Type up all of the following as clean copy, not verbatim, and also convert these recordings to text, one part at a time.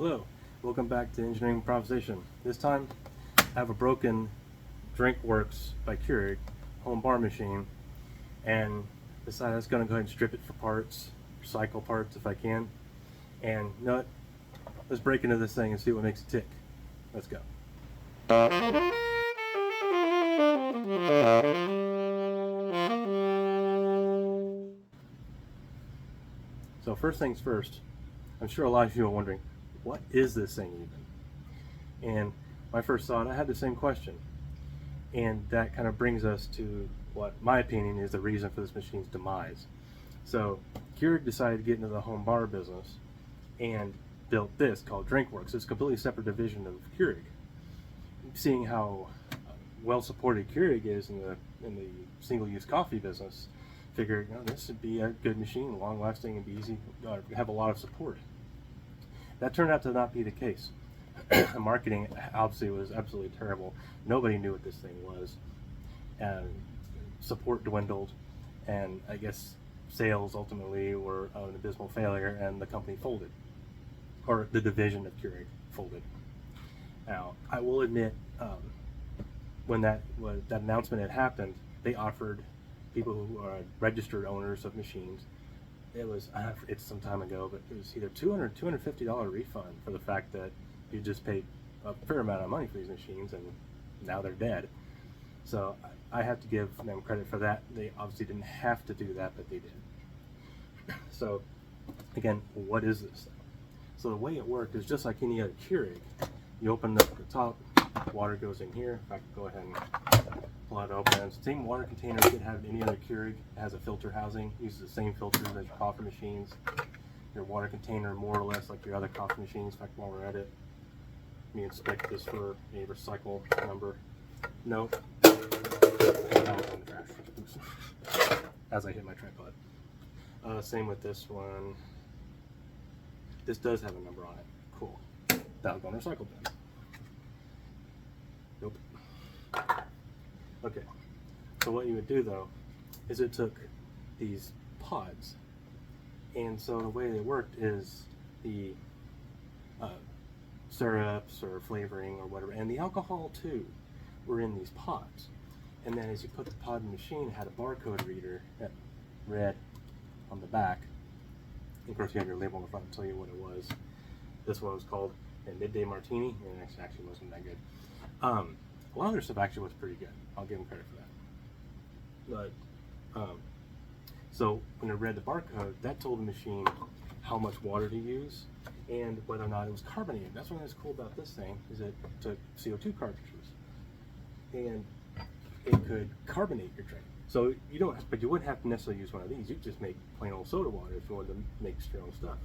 Hello, welcome back to Engineering Improvisation. This time I have a broken Drinkworks by Keurig home bar machine and decided I was going to go ahead and strip it for parts, recycle parts if I can, and you know what? Let's break into this thing and see what makes it tick. Let's go. So first things first, I'm sure a lot of you are wondering, what is this thing even? And my first thought, I had the same question. And that kind of brings us to what my opinion is the reason for this machine's demise. So Keurig decided to get into the home bar business and built this called Drinkworks. It's a completely separate division of Keurig. Seeing how well supported Keurig is in the single-use coffee business, figured this would be a good machine, long-lasting and be easy, have a lot of support. That turned out to not be the case. The marketing obviously was absolutely terrible. Nobody knew what this thing was, and support dwindled, and I guess sales ultimately were an abysmal failure, and the company folded, or the division of Keurig folded. Now, I will admit, when that announcement had happened, they offered people who are registered owners of machines, it's some time ago, but it was either $200 or $250 refund for the fact that you just paid a fair amount of money for these machines and now they're dead. So I have to give them credit for that. They obviously didn't have to do that, but they did. So again, what is this thing? So the way it worked is just like any other Keurig. You open up the top, water goes in here. If I could go ahead and pull it open. It's the same water container you could have any other Keurig. It has a filter housing, uses the same filters as your coffee machines. Your water container, more or less like your other coffee machines. In fact, while we're at it, let me inspect this for a recycle number. No. As I hit my tripod. Same with this one. This does have a number on it. Cool. That'll go in the recycle bin. Nope. Okay. So what you would do though is it took these pods, and so the way they worked is the syrups or flavoring or whatever, and the alcohol too, were in these pods. And then as you put the pod in the machine, it had a barcode reader that read on the back. And of course, you have your label on the front to tell you what it was. This one was called a Midday Martini, and it actually wasn't that good. A lot of their stuff actually was pretty good. I'll give them credit for that. But so when it read the barcode, that told the machine how much water to use and whether or not it was carbonated. That's what is cool about this thing, is it took CO2 cartridges and it could carbonate your drink. So you don't, but you wouldn't have to necessarily use one of these. You could just make plain old soda water if you wanted to make your own stuff,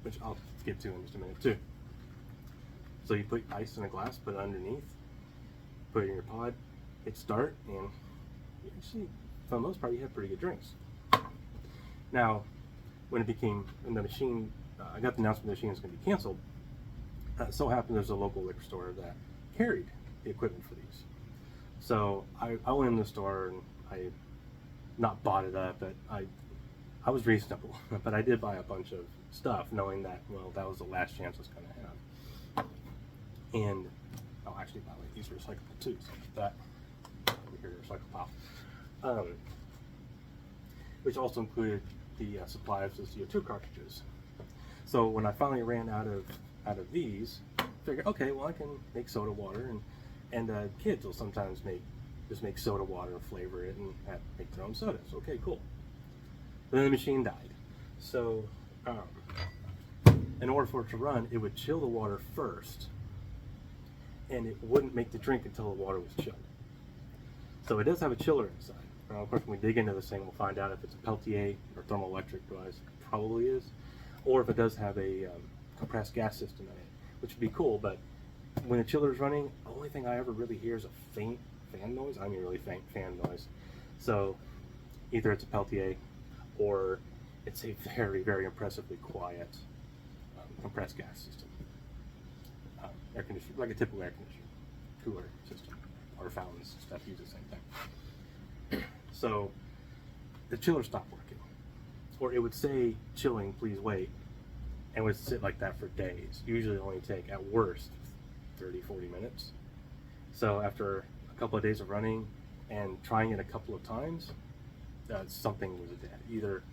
which I'll get to in just a minute too. So you put ice in a glass, put it underneath, put it in your pod, hit start, and actually, for the most part, you have pretty good drinks. Now, when the machine, I got the announcement the machine was going to be canceled. So happened there's a local liquor store that carried the equipment for these. So I went in the store and I not bought it up, but I was reasonable. But I did buy a bunch of stuff, knowing that that was the last chance I was going to have. And I'll actually buy these are recyclable too. So that over here, recycle pile, which also included the supply of the CO2 cartridges. So when I finally ran out of these, I figured, okay, well I can make soda water, and kids will sometimes just make soda water, flavor it, and make their own sodas. Okay, cool. But then the machine died. So in order for it to run, it would chill the water first, and it wouldn't make the drink until the water was chilled. So it does have a chiller inside. Of course, when we dig into this thing, we'll find out if it's a Peltier or thermoelectric device. It probably is. Or if it does have a compressed gas system in it, which would be cool. But when the chiller is running, the only thing I ever really hear is a faint fan noise. I mean, really faint fan noise. So either it's a Peltier or it's a very, very impressively quiet compressed gas system. Air conditioner, like a typical air conditioner, cooler system, or fountains, stuff use the same thing. So the chiller stopped working, or it would say chilling, please wait, and would sit like that for days. Usually only take at worst 30-40 minutes. So after a couple of days of running and trying it a couple of times, something was dead. Either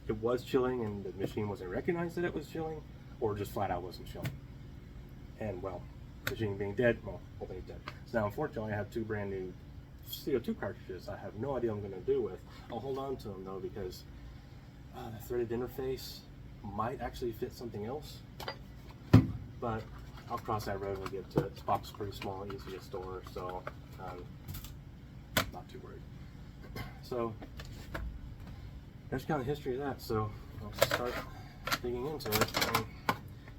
it was chilling and the machine wasn't recognized that it was chilling, or just flat out wasn't chilling. And well, machine being dead, well, whole thing's dead. So now unfortunately I have 2 brand new CO2 cartridges I have no idea what I'm going to do with. I'll hold on to them though, because the threaded interface might actually fit something else, but I'll cross that road when we get to it. This box is pretty small, easy to store, so not too worried. So there's kind of the history of that. So I'll start digging into it. And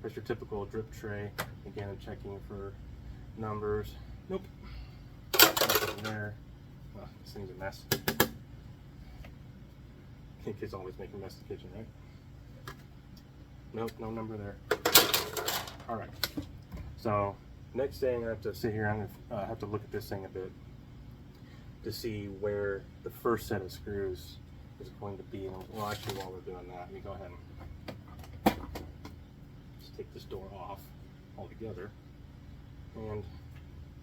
there's your typical drip tray. Again, I'm checking for numbers. Nope, nothing there. Oh, this thing's a mess. Kids always make a mess in the kitchen, right? Nope, no number there. All right. So next thing, I have to sit here. I'm gonna have to look at this thing a bit to see where the first set of screws is going to be. And well, actually, while we're doing that, let me go ahead and just take this door off altogether. And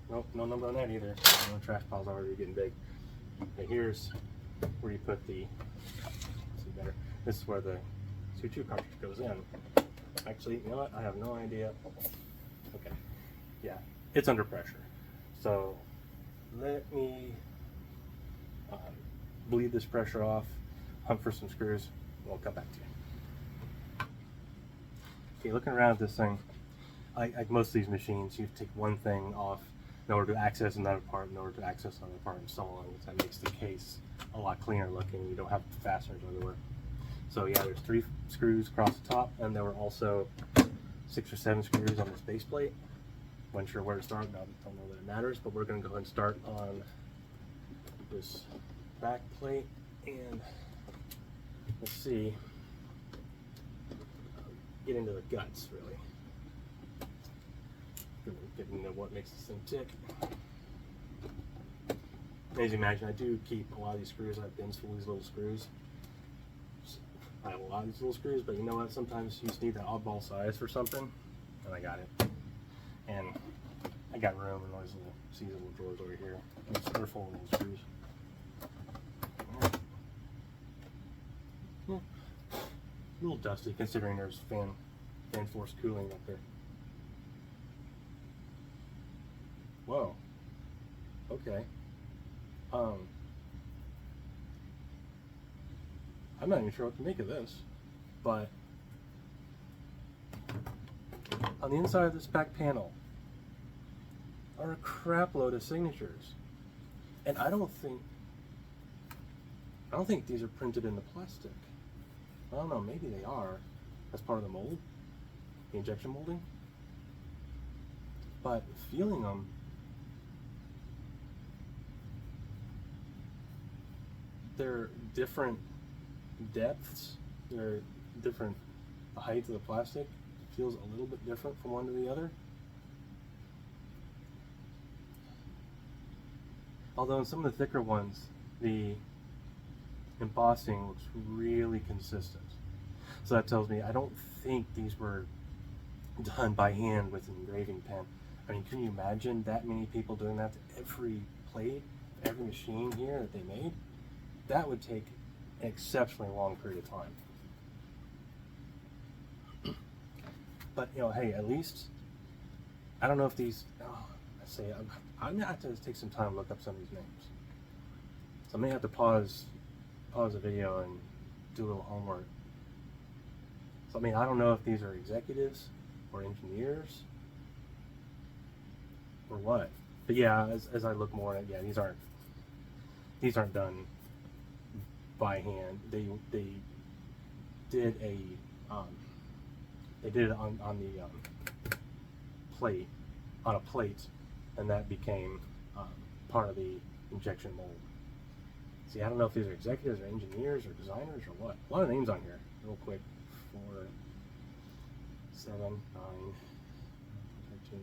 nope, no number on that either. No, trash pile's already getting big. Okay, here's where you put the. See better. This is where the CO2 cartridge goes in. Actually, you know what? I have no idea. Okay, yeah, it's under pressure. So let me bleed this pressure off, hunt for some screws, and we'll come back to you. Okay, looking around at this thing, like most of these machines, you take one thing off in order to access another part, in order to access another part, and so on. That makes the case a lot cleaner looking. You don't have fasteners everywhere. So yeah, there's 3 screws across the top, and there were also 6 or 7 screws on this base plate. Wasn't sure where to start. No, don't know that it matters, but we're going to go ahead and start on this back plate, and let's see, get into the guts really. Get into what makes this thing tick. As you imagine, I do keep a lot of these screws. I have bins full of these little screws. I have a lot of these little screws, but you know what? Sometimes you just need that oddball size for something, and I got it. And I got room in those little seasonal drawers over here. They're full of little screws. Yeah. A little dusty considering there's fan force cooling up there. Whoa. Okay. I'm not even sure what to make of this, but on the inside of this back panel are a crap load of signatures, and I don't think these are printed in the plastic. I don't know, maybe they are as part of the mold, the injection molding, but feeling them, they're different depths, they're different, the height of the plastic feels a little bit different from one to the other. Although in some of the thicker ones, the embossing looks really consistent. So that tells me I don't think these were done by hand with an engraving pen. I mean, can you imagine that many people doing that to every plate, every machine here that they made? That would take an exceptionally long period of time. But you know, hey, at least I don't know if these. I'm gonna have to take some time to look up some of these names. So I may have to pause the video and do a little homework. So I mean, I don't know if these are executives or engineers or what. But yeah, as I look more at it, yeah, these aren't done by hand. They did it on the plate, on a plate, and that became part of the injection mold. See, I don't know if these are executives or engineers or designers or what. A lot of names on here, real quick. 4, 7, 9, 13,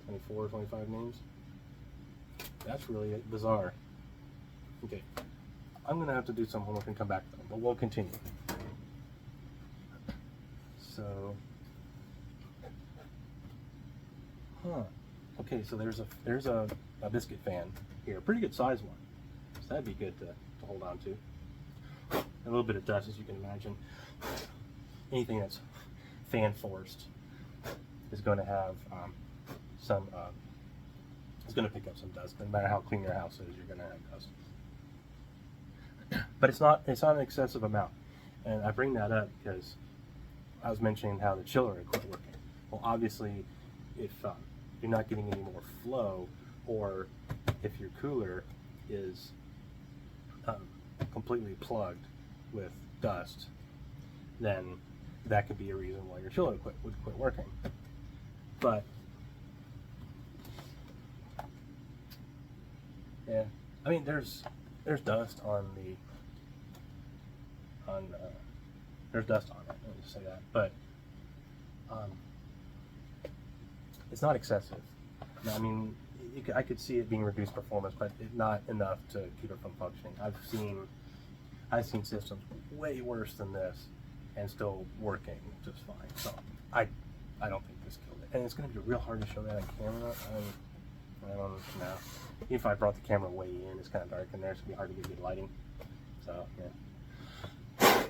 24, 25 names. That's really bizarre. Okay, I'm gonna have to do some homework and come back to them, but we'll continue. So, okay, so there's a biscuit fan here, pretty good size one. So that'd be good to hold on to. A little bit of dust, as you can imagine. Anything that's fan forced is going to have some. It's going to pick up some dust. No matter how clean your house is, you're going to have dust. But it's not an excessive amount. And I bring that up because I was mentioning how the chiller had quit working. Well, obviously, if you're not getting any more flow, or if your cooler is completely plugged with dust, then that could be a reason why your chiller would quit working. But yeah, I mean, there's dust on there's dust on it. Let me just say that, but it's not excessive. I mean, I could see it being reduced performance, but not enough to keep it from functioning. I've seen systems way worse than this and still working just fine. So I don't think this killed it, and it's going to be real hard to show that on camera. I don't know. Even if I brought the camera way in, it's kind of dark in there, so it'd be hard to get good lighting. So yeah. I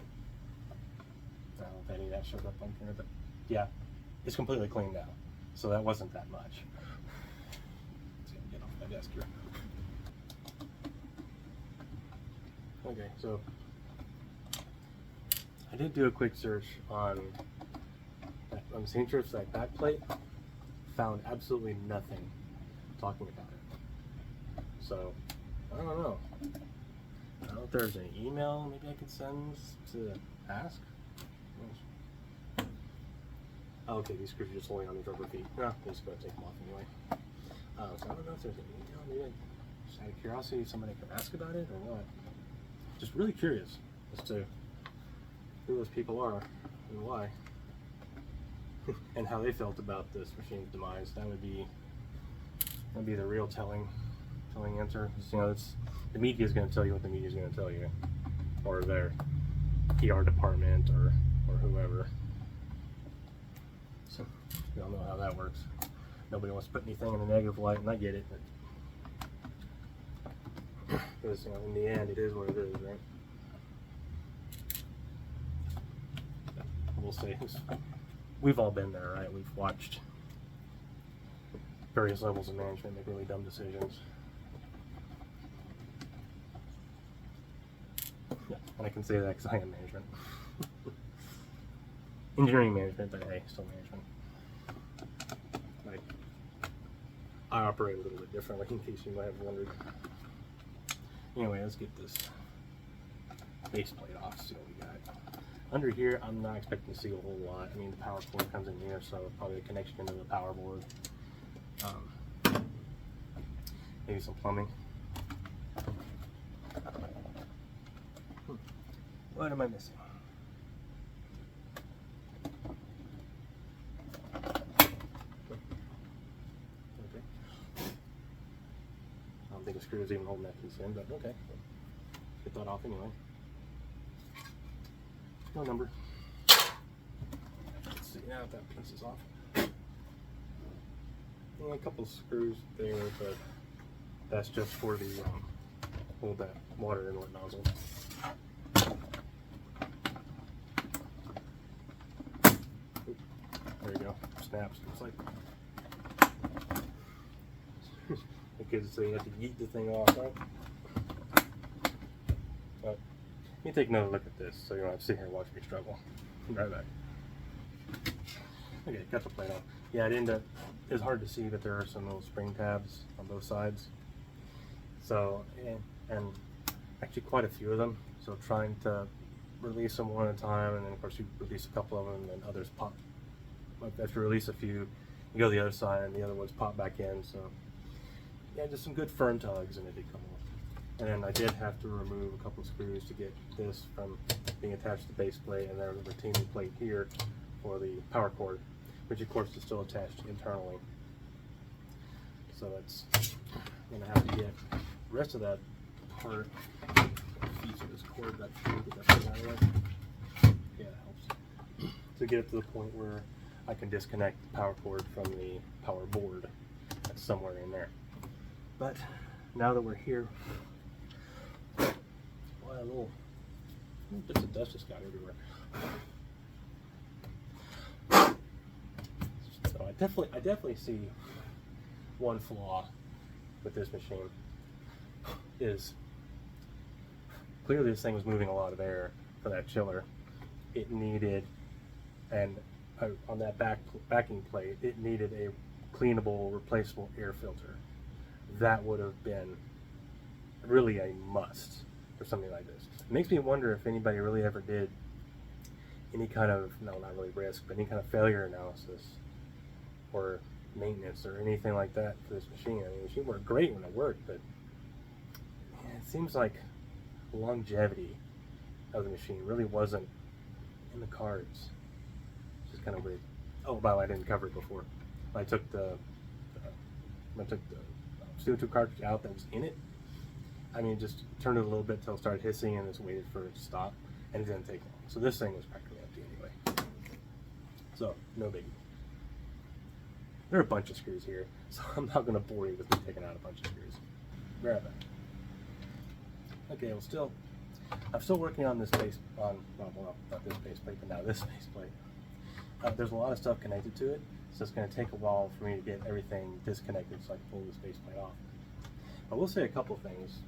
don't know if any of that shows up on camera, but yeah, it's completely clean now. So that wasn't that much. Let's get off my desk here. Okay, so I did do a quick search on machine strips, that back plate. Found absolutely nothing talking about it. So I don't know. I don't know if there's an email maybe I could send to ask. Oh, okay, these screws are just holding on these rubber feet. No, I'm just going to take them off anyway. So I don't know if there's an email. Maybe just out of curiosity, somebody can ask about it or what. Just really curious as to who those people are and why, and how they felt about this machine's demise. That'd be the real telling answer. You know, the media is going to tell you what the media is going to tell you, or their PR department, or whoever. So we all know how that works. Nobody wants to put anything in a negative light, and I get it. Because you know, in the end, it is what it is, right? We'll say we've all been there, right? We've watched various levels of management make really dumb decisions. Yeah, and I can say that because I am management. Engineering management, but hey, still management. I operate a little bit differently, in case you might have wondered. Anyway, let's get this base plate off, see what we got. Under here, I'm not expecting to see a whole lot. I mean, the power cord comes in here, so probably a connection into the power board. Maybe some plumbing. What am I missing? Okay. I don't think a screw is even holding that piece in, but okay. Get that off anyway. No number. Let's see now if that piece is off. Yeah, a couple screws there, but that's just for the hold that water inlet nozzle. There you go. Snaps. Looks like because so you have to yeet the thing off, right? But let me take another look at this so you don't have to sit here and watch me struggle. Right back. Okay, got the plate off. Yeah, it's hard to see that there are some little spring tabs on both sides. So, and actually quite a few of them. So trying to release them one at a time, and then of course you release a couple of them, and then others pop. After you release a few, you go to the other side, and the other ones pop back in. So yeah, just some good firm tugs, and it did come off. And then I did have to remove a couple of screws to get this from being attached to the base plate, and there's a retaining plate here for the power cord, which of course is still attached internally. So that's, I'm gonna have to get the rest of that part, piece of this cord back here, get that out of the way. Yeah, that helps. to get it to the point where I can disconnect the power cord from the power board. That's somewhere in there. But now that we're here, well, little bits of dust just got everywhere. So I definitely see one flaw with this machine is clearly this thing was moving a lot of air for that chiller. It needed, and on that backing plate, it needed a cleanable, replaceable air filter. That would have been really a must for something like this. It makes me wonder if anybody really ever did any kind of, no, not really risk, but any kind of failure analysis or maintenance or anything like that for this machine. I mean, the machine worked great when it worked, but man, it seems like the longevity of the machine really wasn't in the cards. It's just kind of weird. Oh, by the way, I didn't cover it before. I took the CO2 cartridge out that was in it. I mean, just turned it a little bit until it started hissing and just waited for it to stop, and it didn't take long. So this thing was practically empty anyway. So, no biggie. There are a bunch of screws here, so I'm not going to bore you with me taking out a bunch of screws. Grab it. Okay, well, I'm still working on this base, well, not this base plate, but now this base plate. There's a lot of stuff connected to it, so it's going to take a while for me to get everything disconnected so I can pull this base plate off. I will say a couple of things.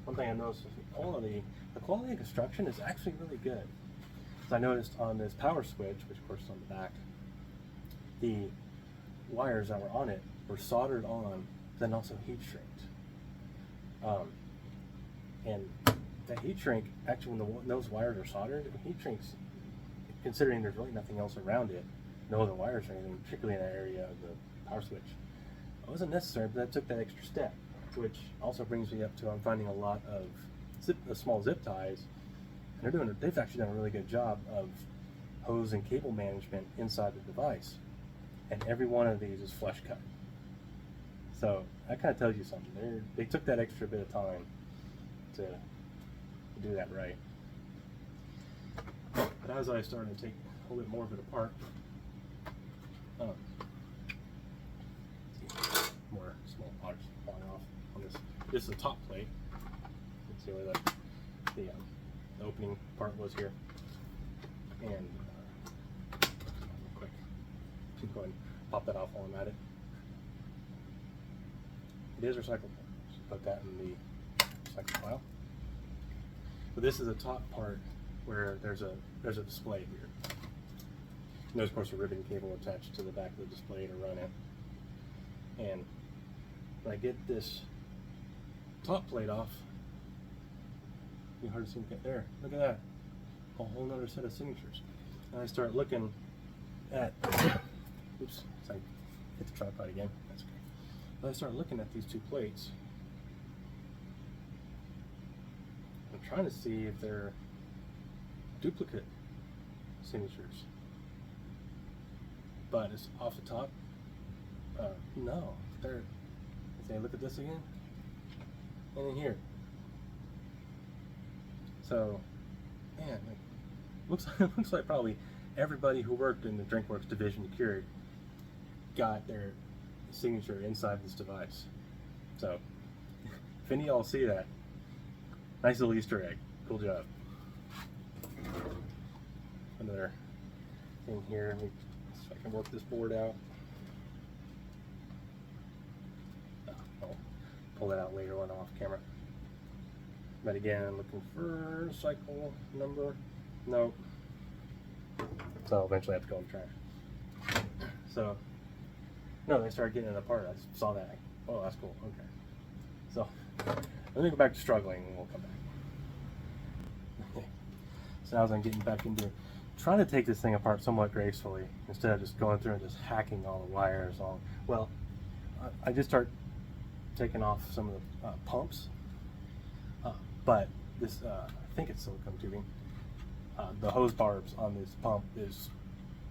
One thing I noticed is the quality of construction is actually really good. So I noticed on this power switch, which of course is on the back, the wires that were on it were soldered on, then also heat shrinked. And that heat shrink, actually when those wires are soldered, heat shrinks, considering there's really nothing else around it, no other wires or anything, particularly in that area of the power switch, it wasn't necessary, but I took that extra step, which also brings me up to I'm finding a lot of small zip ties, and they've actually done a really good job of hose and cable management inside the device, and every one of these is flush cut. So that kind of tells you something. They took that extra bit of time to do that right. But as I started to take a little bit more of it apart, more small parts falling off on this. This is the top plate. You can see where the opening part was here. And quick, just go ahead and pop that off while I'm at it. It is recyclable. Just put that in the recycle pile. But this is the top part where there's a display here. And there's of course a ribbon cable attached to the back of the display to run it. And when I get this top plate off, you hard to see it there. Look at that. A whole nother set of signatures. And I start looking at oops, sorry, hit the tripod again. That's okay. But I start looking at these two plates. I'm trying to see if they're duplicate signatures. But it's off the top. No, they're. Say, look at this again, and in here. So, man, it looks like probably everybody who worked in the Drinkworks division of Keurig got their signature inside this device. So, if any of y'all see that, nice little Easter egg. Cool job. Another thing here. Let me see if I can work this board out. I'll pull that out later on off camera. But again, I'm looking for cycle number. Nope. So eventually I have to go in the trash. So, no, they started getting it apart. I saw that. Oh, that's cool. Okay. So, let me go back to struggling and we'll come back. So now as I'm getting back into trying to take this thing apart somewhat gracefully instead of just going through and just hacking all the wires. Well, I just start taking off some of the pumps, but this I think it's silicone tubing. The hose barbs on this pump is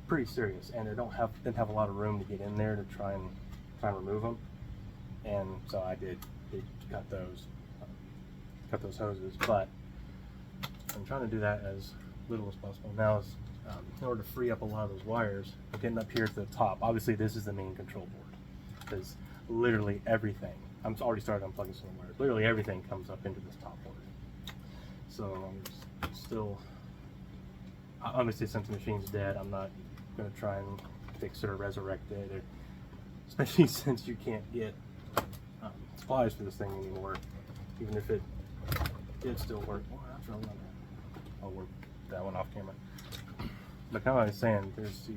pretty serious, and they didn't have a lot of room to get in there to try and remove them, and so I did cut those hoses, but I'm trying to do that as little as possible. Now in order to free up a lot of those wires, I'm getting up here to the top. Obviously, this is the main control board, because literally everything, I'm already started unplugging some wires. Literally everything comes up into this top board. So I'm still, obviously since the machine's dead, I'm not going to try and fix it or resurrect it, or, especially since you can't get supplies for this thing anymore. Even if it did still work. Oh, that's really on there. I'll work that one off camera. But kind of like I was saying, there's the,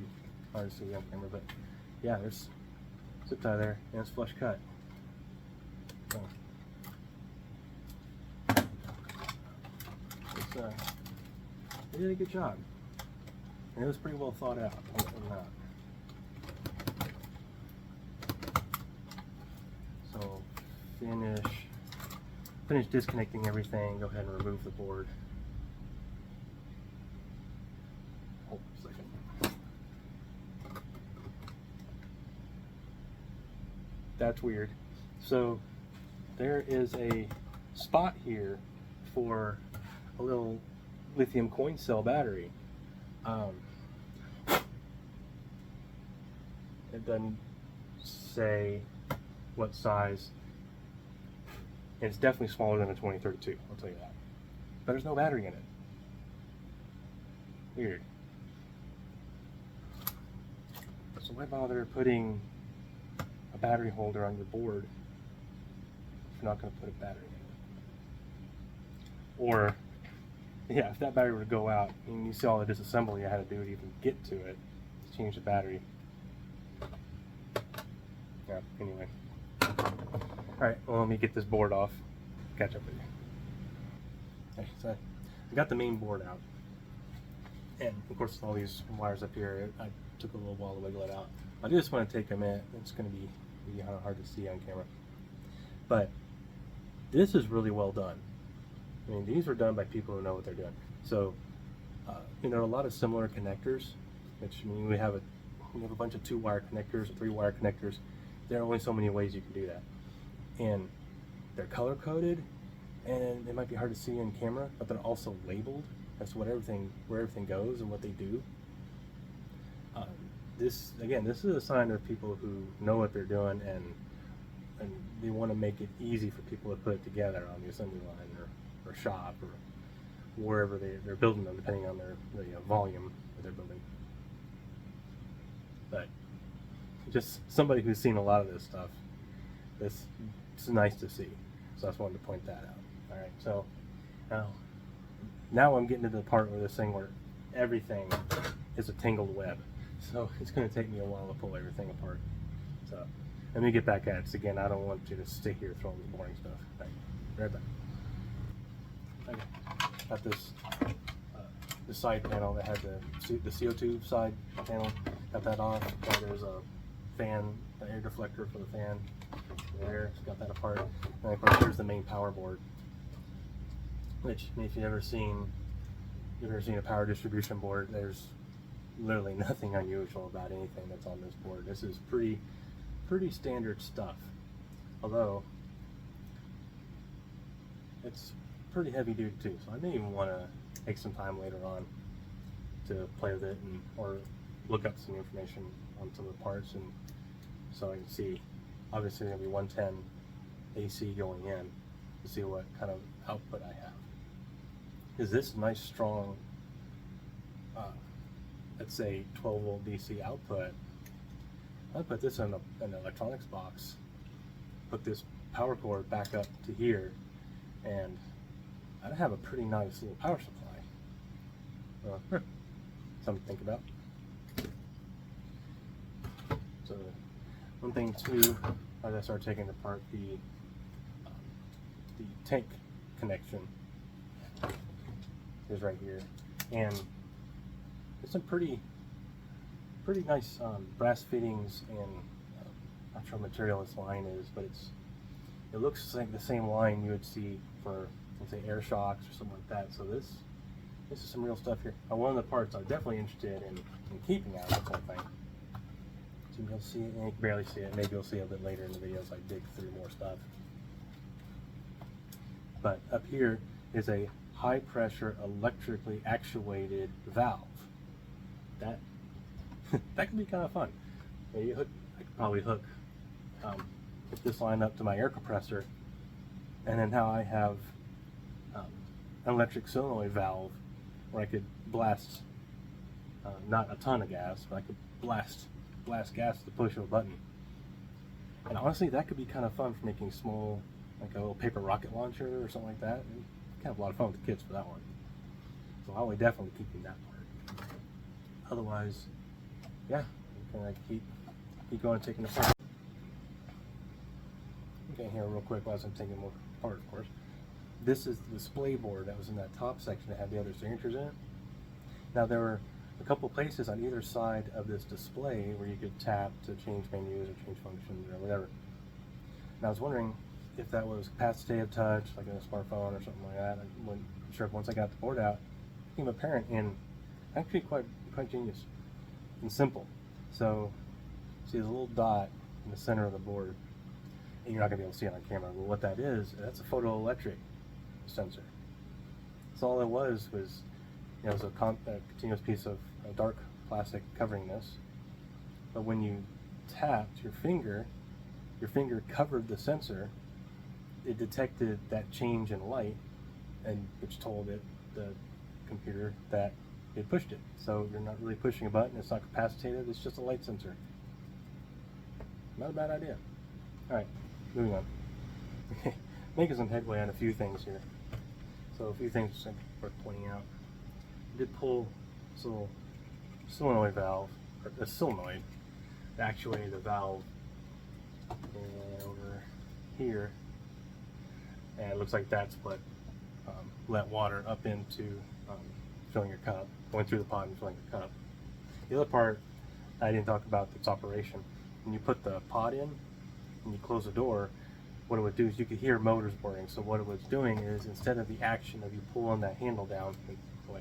hard to see on camera, but yeah, there's zip tie there, and it's flush cut. So, it's, they did a good job. And it was pretty well thought out. So finish disconnecting everything. Go ahead and remove the board. Hold on a second. That's weird. So there is a spot here for a little lithium coin cell battery. It doesn't say what size. And it's definitely smaller than a 2032, I'll tell you that. But there's no battery in it. Weird. So why bother putting a battery holder on your board if you're not going to put a battery in it? Or, yeah, if that battery were to go out, and you see all the disassembly I had to do to even get to it, to change the battery. Yeah, anyway. Alright, well, let me get this board off, catch up with you. Okay, so I got the main board out. And of course, all these wires up here, I took a little while to wiggle it out. I just want to take a minute. It's going to be hard to see on camera. But this is really well done. I mean, these were done by people who know what they're doing. So, you know, a lot of similar connectors, which I mean, we have a bunch of 2-wire connectors or 3-wire connectors. There are only so many ways you can do that. And they're color coded, and it might be hard to see on camera, but they're also labeled as to where everything goes and what they do. This is a sign of people who know what they're doing, and they want to make it easy for people to put it together on the assembly line or shop or wherever they're building them, depending on the volume that they're building. But just somebody who's seen a lot of this stuff, it's nice to see. So I just wanted to point that out. All right, so now I'm getting to the part where where everything is a tangled web. So it's going to take me a while to pull everything apart. So let me get back at it. So again, I don't want you to stay here throwing this boring stuff. All right, right back. Okay, got this the side panel that had the CO2 side panel. Got that off. There's a fan, the air deflector for the fan. There, got that apart. And of course, here's the main power board. Which, if you've ever seen a power distribution board, there's literally nothing unusual about anything that's on this board. This is pretty standard stuff. Although it's pretty heavy duty too, so I may even want to take some time later on to play with it or look up some information on some of the parts, and so I can see. Obviously, there's going to be 110 AC going in to see what kind of output I have. Is this nice strong, let's say 12 volt DC output? I'll put this in an electronics box, put this power cord back up to here, and I'd have a pretty nice little power supply. Something to think about. So one thing too, as I start taking apart the tank connection is right here, and there's some pretty nice brass fittings, and not sure what material this line is, but it looks like the same line you would see for, let's say, air shocks or something like that. So this is some real stuff here. One of the parts I'm definitely interested in keeping out of this whole thing. So you'll see it, and you can barely see it. Maybe you'll see it a bit later in the video as I dig through more stuff. But up here is a high pressure electrically actuated valve. that that could be kind of fun. I could probably hook this line up to my air compressor, and then now I have an electric solenoid valve where I could blast not a ton of gas, but I could blast gas to the push of a button. And honestly, that could be kind of fun for making small, like a little paper rocket launcher or something like that. And kind of a lot of fun with the kids for that one. So I'll be definitely keeping that part. Otherwise, yeah, I'm gonna keep going and taking it apart. Okay, here real quick while I'm taking more apart, of course. This is the display board that was in that top section that had the other signatures in it. Now there were a couple places on either side of this display where you could tap to change menus or change functions or whatever. And I was wondering if that was capacitive touch, like in a smartphone or something like that. I wasn't sure if once I got the board out, it became apparent and actually quite genius and simple. So see there's a little dot in the center of the board, and you're not gonna be able to see it on camera, but what that is, that's a photoelectric sensor. So all it was it was a continuous piece of dark plastic covering this, but when you tapped your finger covered the sensor. It detected that change in light, and which told it, the computer, that it pushed it. So you're not really pushing a button, it's not capacitive, it's just a light sensor. Not a bad idea. Alright, moving on. Making some headway on a few things here. So a few things worth pointing out. I did pull this little solenoid valve, or a solenoid, to actuate the valve over here, and it looks like that's what let water up into filling your cup, going through the pot and filling your cup. The other part I didn't talk about that's operation. When you put the pot in and you close the door, what it would do is you could hear motors whirring. So what it was doing is, instead of the action of you pulling that handle down,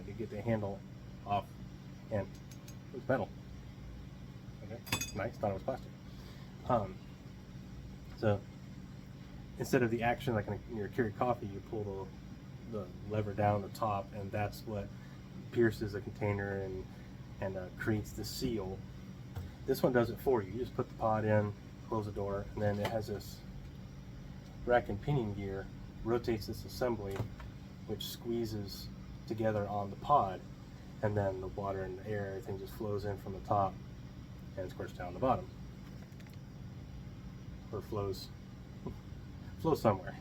to get the handle off, and it was metal. Okay, nice. Thought it was plastic. So instead of the action like in your Keurig coffee, you pull the lever down the top, and that's what pierces the container and creates the seal. This one does it for you. You just put the pot in, close the door, and then it has this rack and pinion gear, rotates this assembly, which squeezes together on the pod, and then the water and the air, everything just flows in from the top and of course down the bottom, or flows somewhere.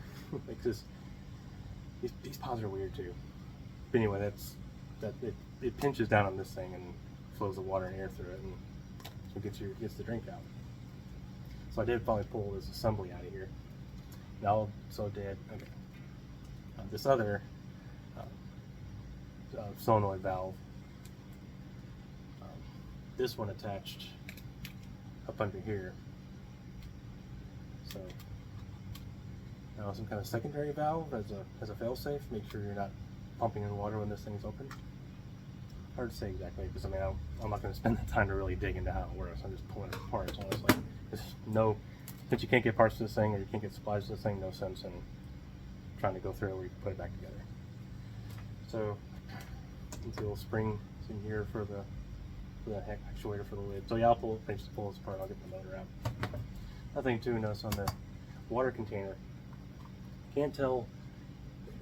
Because these pods are weird too. But anyway, it pinches down on this thing and flows the water and air through it, and so gets the drink out. So I did probably pull this assembly out of here. And I also did this other solenoid valve. This one attached up under here. So now some kind of secondary valve as a fail-safe. Make sure you're not pumping in water when this thing's open. Hard to say exactly, because I mean I'm not going to spend the time to really dig into how it works. I'm just pulling it apart. So it's like since you can't get parts to this thing, or you can't get supplies to this thing, no sense in trying to go through it where you can put it back together. So it's a little spring in here for the actuator for the lid. So yeah, I'll pull this apart. I'll get the motor out. Nothing to notice on the water container. Can't tell.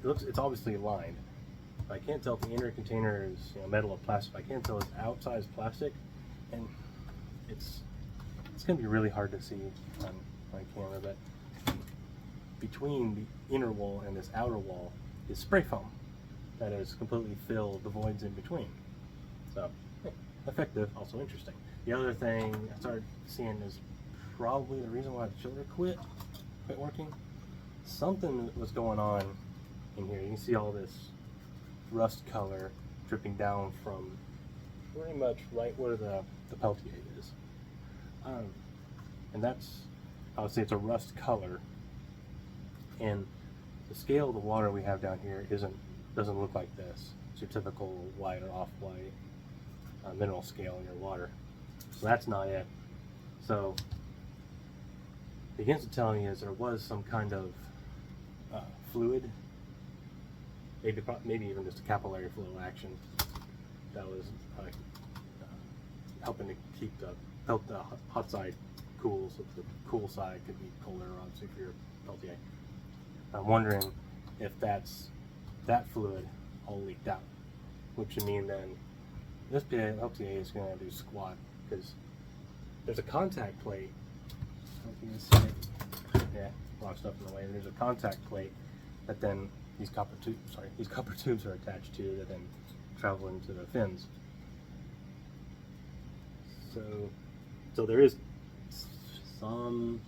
It's obviously lined. I can't tell if the inner container is metal or plastic. I can't tell if the outside is plastic, and it's going to be really hard to see on my camera. But between the inner wall and this outer wall is spray foam that has completely filled the voids in between. So effective, also interesting. The other thing I started seeing is probably the reason why the chiller quit working. Something was going on in here. You can see all this rust color dripping down from pretty much right where the Peltier is. And that's, I would say it's a rust color. And the scale of the water we have down here doesn't look like this. It's your typical white or off-white mineral scale in your water. So that's not it. So the begins to tell me is there was some kind of fluid, maybe even just a capillary flow action that was helping to keep the hot side cool, so the cool side could be colder, obviously, for your Peltier. I'm wondering if that fluid all leaked out, which would mean then this Peltier is going to do squat, because there's a contact plate. I don't know if you can see it. Yeah, a lot of stuff in the way. There's a contact plate that then these copper tubes are attached to, that then travel into the fins. So there is some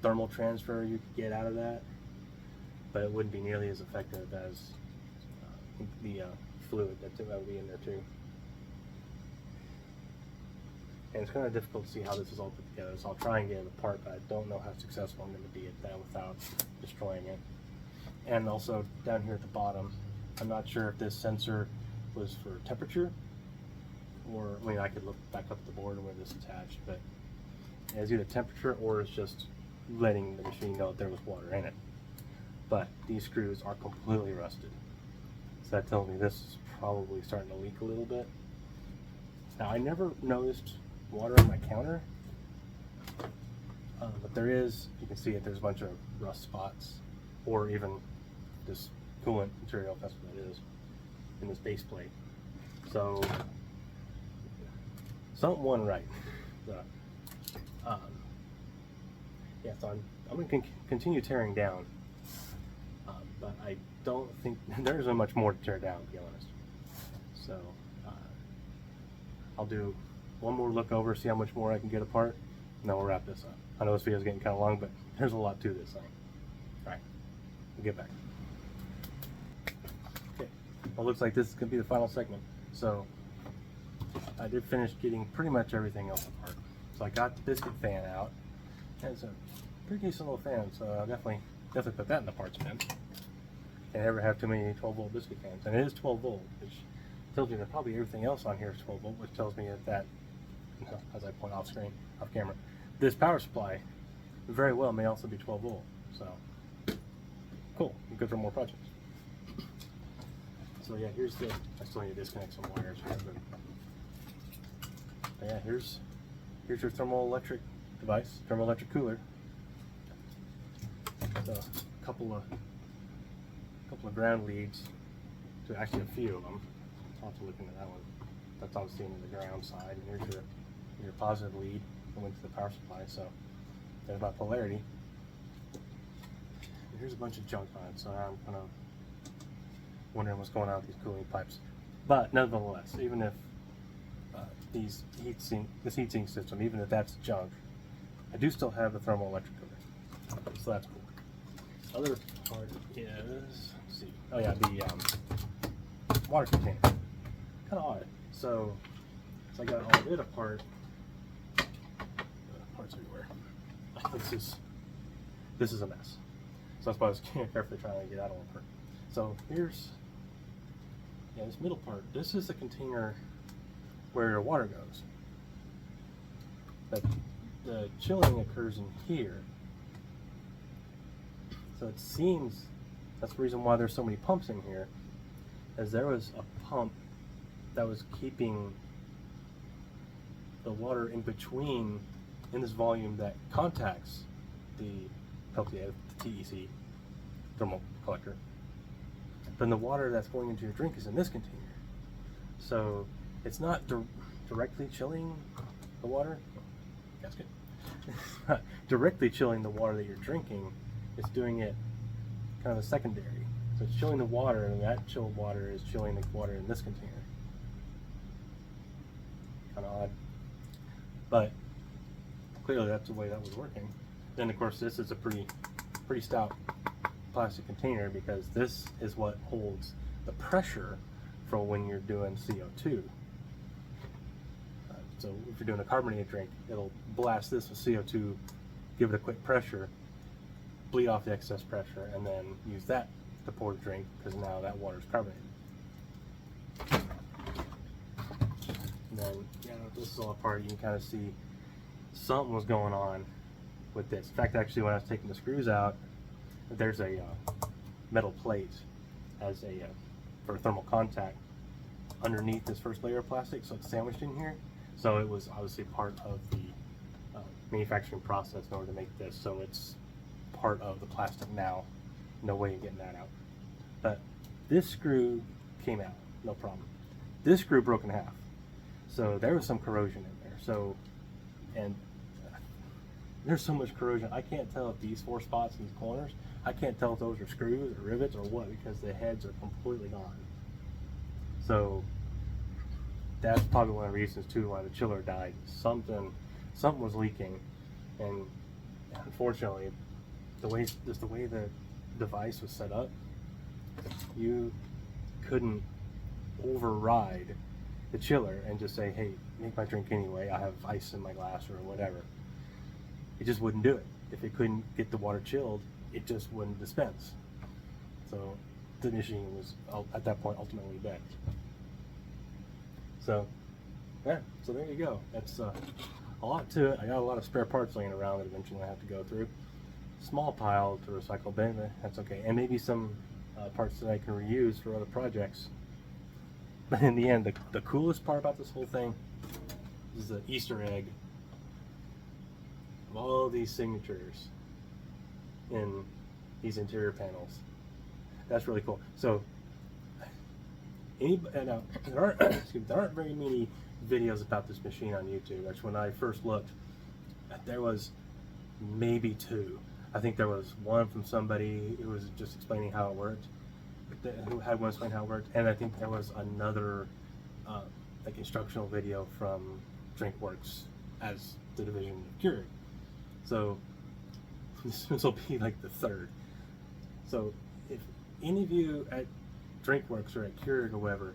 thermal transfer you could get out of that, but it wouldn't be nearly as effective as the fluid that would be in there too. And it's kind of difficult to see how this is all put together, so I'll try and get it apart, but I don't know how successful I'm going to be at that without destroying it. And also down here at the bottom, I'm not sure if this sensor was for temperature, or I mean, I could look back up at the board where this is attached, but it's either temperature or it's just letting the machine know that there was water in it. But these screws are completely rusted, so that tells me this is probably starting to leak a little bit. Now, I never noticed water on my counter, but there is, you can see it, there's a bunch of rust spots, or even this coolant material, if that's what it is, in this base plate. So something went right. Yeah, so I'm going to continue tearing down, but I don't think there isn't much more to tear down, to be honest. So I'll do one more look over, see how much more I can get apart, and then we'll wrap this up. I know this video is getting kind of long, but there's a lot to this thing. All right, we'll get back. Okay, well, it looks like this is going to be the final segment. So I did finish getting pretty much everything else apart. So I got the biscuit fan out, and it's a pretty decent little fan, so I'll definitely put that in the parts bin. Can't ever have too many 12-volt biscuit fans, and it is 12 volt, which tells me that probably everything else on here is 12 volt, which tells me that, as I point off screen, off camera, this power supply very well may also be 12 volt. So cool, good for more projects. So yeah, here's the, I still need to disconnect some wires here, but yeah, here's your thermoelectric device, thermoelectric cooler. So a couple of ground leads, to actually a few of them. I'll have to look into that one. That's obviously into the ground side, and here's your positive lead going to the power supply. So there's my polarity. And here's a bunch of junk on it, so I'm kind of wondering what's going on with these cooling pipes. But nevertheless, even if this heat sink system, even if that's junk, I do still have the thermoelectric cooler, so that's cool. Other part is, let's see, oh yeah, the water container. Kind of odd. So I got all of it apart. Parts everywhere. This is a mess. So that's why I was carefully trying to get that all apart. So here's, yeah, this middle part. This is the container where your water goes. But the chilling occurs in here. So it seems that's the reason why there's so many pumps in here, as there was a pump that was keeping the water in between, in this volume that contacts the Peltier, the TEC thermal collector. Then the water that's going into your drink is in this container. So it's not directly chilling the water. That's good. It's not directly chilling the water that you're drinking. It's doing it kind of a secondary. So it's chilling the water, and that chilled water is chilling the water in this container. Kind of odd. But clearly that's the way that was working. Then of course this is a pretty stout plastic container, because this is what holds the pressure for when you're doing CO2. So if you're doing a carbonated drink, it'll blast this with CO2, give it a quick pressure, bleed off the excess pressure, and then use that to pour the drink, because now that water is carbonated. And then, yeah, this is all apart. You can kind of see something was going on with this. In fact, actually, when I was taking the screws out, there's a metal plate as for thermal contact underneath this first layer of plastic, so it's sandwiched in here. So it was obviously part of the manufacturing process in order to make this. So it's part of the plastic now. No way of getting that out. But this screw came out, no problem. This screw broke in half. So there was some corrosion in there. So, and there's so much corrosion. I can't tell if these 4 spots in these corners, I can't tell if those are screws or rivets or what, because the heads are completely gone. So that's probably one of the reasons too why the chiller died. Something was leaking, and unfortunately, the way the device was set up, you couldn't override the chiller and just say, hey, make my drink anyway, I have ice in my glass or whatever. It just wouldn't do it. If it couldn't get the water chilled, it just wouldn't dispense. So the machine was at that point ultimately dead. So yeah, so there you go. That's a lot to it. I got a lot of spare parts laying around that eventually I have to go through. Small pile to recycle, but that's okay. And maybe some parts that I can reuse for other projects. But in the end, the coolest part about this whole thing is the Easter egg of all these signatures in these interior panels. That's really cool. So, now there aren't very many videos about this machine on YouTube. That's when I first looked. There was maybe 2. I think there was one from somebody who was just explaining how it worked, who had one explain how it worked, and I think there was another like instructional video from Drinkworks as the division of keurig. So this will be like the 3rd. So if any of you at Drinkworks or at Keurig or whatever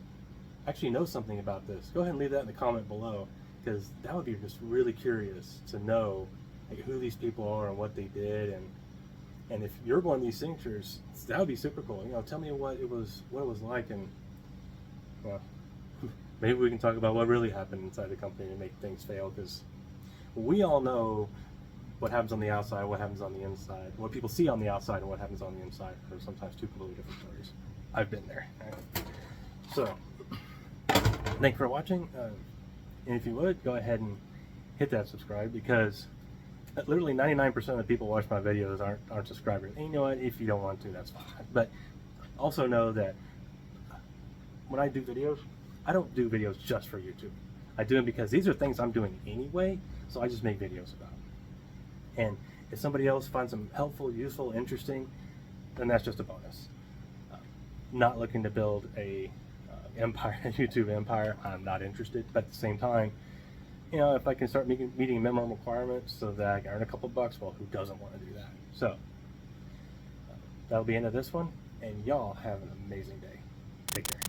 actually know something about this, go ahead and leave that in the comment below, because that would be just really curious to know like who these people are and what they did, and if you're one of these signatures, that would be super cool. You know, tell me what it was like, and well, maybe we can talk about what really happened inside the company to make things fail, because we all know what happens on the outside, what happens on the inside, what people see on the outside and what happens on the inside are sometimes 2 completely different stories. I've been there. So, thank you for watching, and if you would, go ahead and hit that subscribe, because literally 99% of the people who watch my videos aren't subscribers. And you know what, if you don't want to, that's fine. But also know that when I do videos, I don't do videos just for YouTube. I do them because these are things I'm doing anyway, so I just make videos about them. And if somebody else finds them helpful, useful, interesting, then that's just a bonus. Not looking to build a empire, a YouTube empire. I'm not interested, but at the same time, you know, if I can start meeting minimum requirements so that I can earn a couple bucks, well, who doesn't want to do that? So that'll be the end of this one, and y'all have an amazing day. Take care.